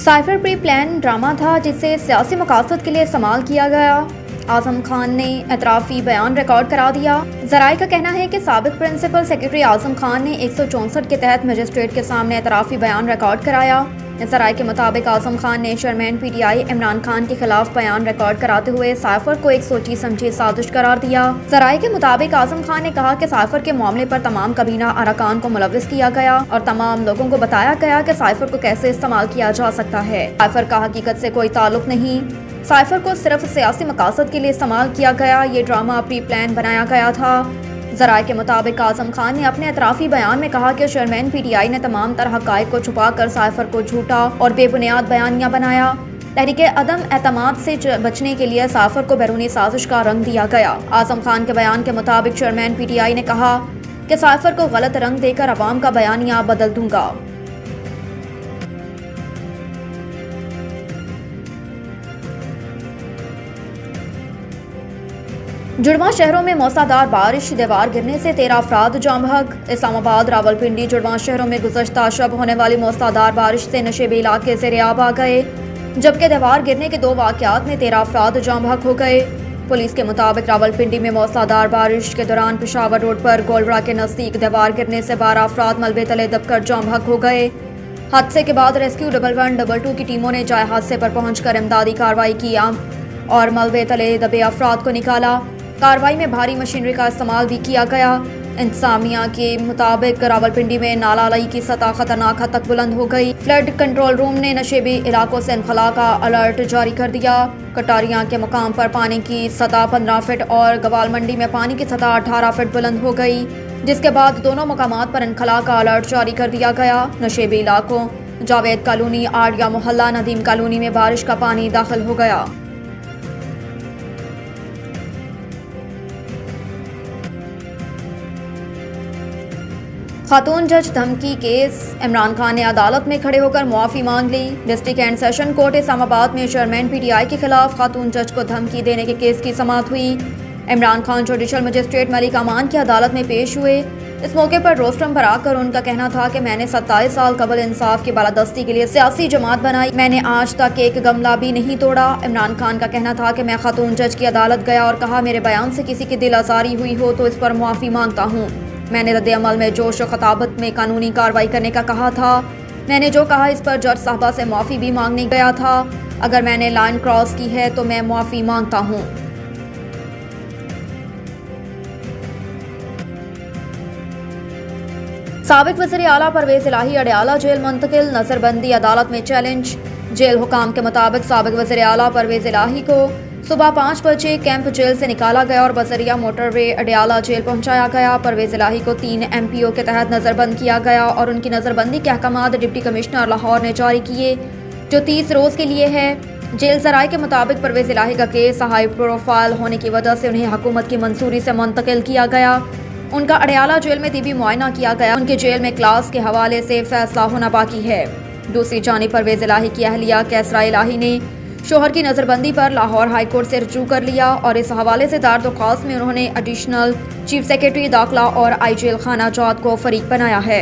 Cipher pre plan drama था जिसे सियासी मकासद के लिए इस्तेमाल किया गया। आजम खान ने एतराफ़ी बयान रिकॉर्ड करा दिया। ज़राए का कहना है कि साबिक़ प्रिंसिपल सेक्रेटरी आजम खान ने 164 के तहत मजिस्ट्रेट के सामने एतराफ़ी बयान रिकॉर्ड कराया। ज़राए के मुताबिक आजम खान ने चेयरमैन PTI इमरान खान के खिलाफ बयान रिकॉर्ड कराते हुए साइफर को एक सोची समझी साजिश करार दिया। ज़राए के मुताबिक आजम खान ने कहा कि साइफर के मामले पर तमाम कबीना अरकान को मुलव्विस किया गया और तमाम लोगों को बताया गया कि साइफर को कैसे इस्तेमाल किया जा सकता है। साइफर का हकीकत से कोई ताल्लुक नहीं, साइफर को सिर्फ सियासी मकासद के लिए इस्तेमाल किया गया। ये ड्रामा प्री प्लान बनाया गया था। ज़राए के मुताबिक आजम खान ने अपने एतराफ़ी बयान में कहा कि चेयरमैन PTI ने तमाम तरह हक़ाइक़ को छुपा कर साइफर को झूठा और बेबुनियाद बयानिया बनाया। तहरीक अदम एतमाद से बचने के लिए साइफर को बैरूनी साजिश का रंग दिया गया। आजम खान के बयान के मुताबिक चेयरमैन PTI ने कहा कि साइफर को गलत रंग देकर अवाम का बयानिया बदल दूंगा। जुड़वा शहरों में मौसलाधार बारिश, दीवार गिरने से 13 अफराद जाँ बहक। इस्लामाबाद, रावलपिंडी, जुड़वा शहरों में गुज़श्ता शब होने वाली मौसलाधार बारिश से नशेबी इलाके ज़ेर-ए-आब आ गए, जबकि दीवार गिरने के 2 वाक़यात में 13 अफराद जाँ बहक हो गए। पुलिस के मुताबिक रावलपिंडी में मौसलाधार बारिश के दौरान पेशावर रोड पर गोलवड़ा के नज़दीक दीवार गिरने से 12 अफराद मलबे तले दबकर जाँ बहक हो गए। हादसे के बाद रेस्क्यू 112 की टीमों ने जाए हादसे पर पहुंचकर इमदादी कार्रवाई की और मलबे तले दबे अफराद को निकाला। कार्रवाई में भारी मशीनरी का इस्तेमाल भी किया गया। इंतजामिया के मुताबिक रावलपिंडी में नाला लई की सतह खतरनाक हद तक बुलंद हो गई। फ्लड कंट्रोल रूम ने नशेबी इलाकों से इनखला का अलर्ट जारी कर दिया। कटारियां के मुकाम पर पानी की सतह 15 फीट और गवाल मंडी में पानी की सतह 18 फीट बुलंद हो गई, जिसके बाद दोनों मुकामात पर इनखला का अलर्ट जारी कर दिया गया। नशेबी इलाकों जावेद कॉलोनी, आड़िया मोहल्ला, नदीम कॉलोनी में बारिश का पानी दाखिल हो गया। खातून जज धमकी केस, इमरान खान ने अदालत में खड़े होकर मुआफ़ी मांग ली। District and session court Islamabad में चेयरमैन PTI के खिलाफ खातून जज को धमकी देने के केस की समाअत हुई। इमरान खान जुडिशल मजिस्ट्रेट मलिक अमान की अदालत में पेश हुए। इस मौके पर रोस्टरम भर आकर उनका कहना था कि मैंने 27 साल कबल इंसाफ की बालादस्ती के लिए सियासी जमात बनाई, मैंने आज तक एक गमला भी नहीं तोड़ा। इमरान खान का कहना था कि मैं खातून जज की अदालत गया और कहा मेरे बयान से किसी की दिल आज़ारी हुई हो तो इस पर मुआफ़ी मांगता हूँ। मैंने रद्द अमल में जोश और खताबत में कानूनी कार्रवाई करने का कहा था। मैंने जो कहा इस पर जज साहबा से मुआफ़ी भी मांगने गया था। अगर मैंने लाइन क्रॉस की है तो मैं मुआफ़ी मांगता हूँ। साबिक़ वज़ीर आला परवेज़ इलाही अडयाला जेल मुंतकिल, नज़रबंदी अदालत में चैलेंज। जेल हुकाम के मुताबिक साबिक़ वज़ीर आला परवेज़ इलाही को सुबह 5 बजे कैंप जेल से निकाला गया और बजरिया मोटरवे अडयाला जेल पहुंचाया गया। परवेज़ इलाही को 3 MPO के तहत नज़रबंद किया गया और उनकी नज़रबंदी के अहकामात डिप्टी कमिश्नर लाहौर ने जारी किए, जो 30 रोज़ के लिए है। जेल ज़राए के मुताबिक परवेज़ इलाही का केस हाई प्रोफाइल होने की वजह से उन्हें हुकूमत की मंजूरी से मुंतकिल किया गया। उनका अडयाला जेल में तिबी मुआयना किया गया। उनके जेल में क्लास के हवाले से फैसला होना बाकी है। दूसरी जानिब परवेज़ इलाही की अहलिया कैसरा इलाही ने शोहर की नज़रबंदी पर लाहौर हाई कोर्ट से रुजू कर लिया और इस हवाले से दायर दरख्वास्त में उन्होंने एडिशनल चीफ सेक्रेटरी दाखिला और IGL खाना जात को फरीक बनाया है।